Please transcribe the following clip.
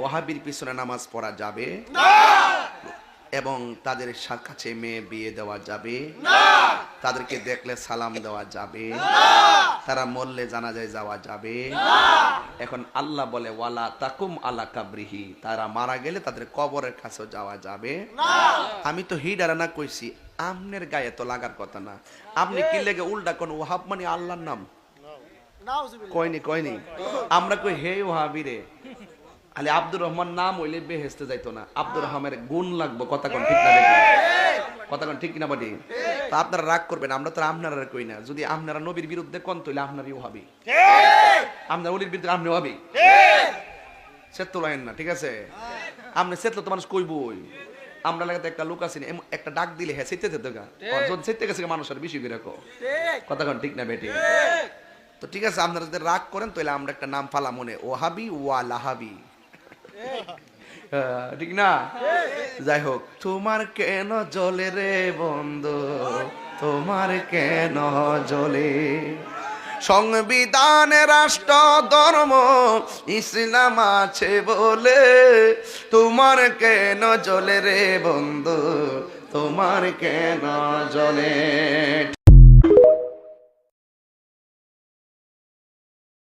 ওয়াহাবির পিছনে নামাজ পড়া যাবে এবং তাদের কাছে মেয়ে বিয়ে দেওয়া যাবে, তাদেরকে দেখলে সালাম দেওয়া যাবে, তারা মরলে জানাজায় যাওয়া যাবে। এখন আল্লাহ বলে ওয়ালা তাকুম আলা কাবরিহি, তারা মারা গেলে তাদের কবরের কাছেও যাওয়া যাবে। আমি তো হিডারানা কইছি, আমনের গায়ে তো লাগার কথা না। আপনি কি লেগে উল্টা কোন ওয়াহাব মানে আল্লাহর নাম কয়নি আমরা কই হে ওয়াহাবি রে, আলে আব্দুর রহমান নাম হইলে বেহেশতে যাইতো না, আব্দুর রহমানের গুণ লাগবো। কথা কোন ঠিক না বেটি? কথা কোন ঠিক কিনা বেটি? তো আপনারা রাগ করবেন, আমরা তো আপনারা কই না। যদি আপনারা নবীর বিরুদ্ধে কোন তৈলে আপনারই ওয়াহাবি, আপনার ওলির বিরুদ্ধে আপনি ওয়াহাবি, সেত লাইন না, ঠিক আছে? আপনি সেতলো তো মানুষ কইবই। আমরা লাগাতে একটা লোক আছে, একটা ডাক দিলে হ্যাঁ সেতে যেতে গা, যখন সেতে গেছে মানুষের বেশি করে রাখো। কথা কোন ঠিক না বেটি? তো ঠিক আছে, আপনারা যদি রাগ করেন তাহলে আমরা একটা নাম ফালা মনে, ওয়াহাবি ওয়া লাহাবি, ঠিক না? যাই হোক, তোমার কেন জ্বলে রে বন্ধু, তোমার কেন জ্বলে? সংবিধানে রাষ্ট্র ধর্ম ইসলাম আছে বলে, তোমার কেন জ্বলে রে বন্ধু, তোমার কেন জ্বলে?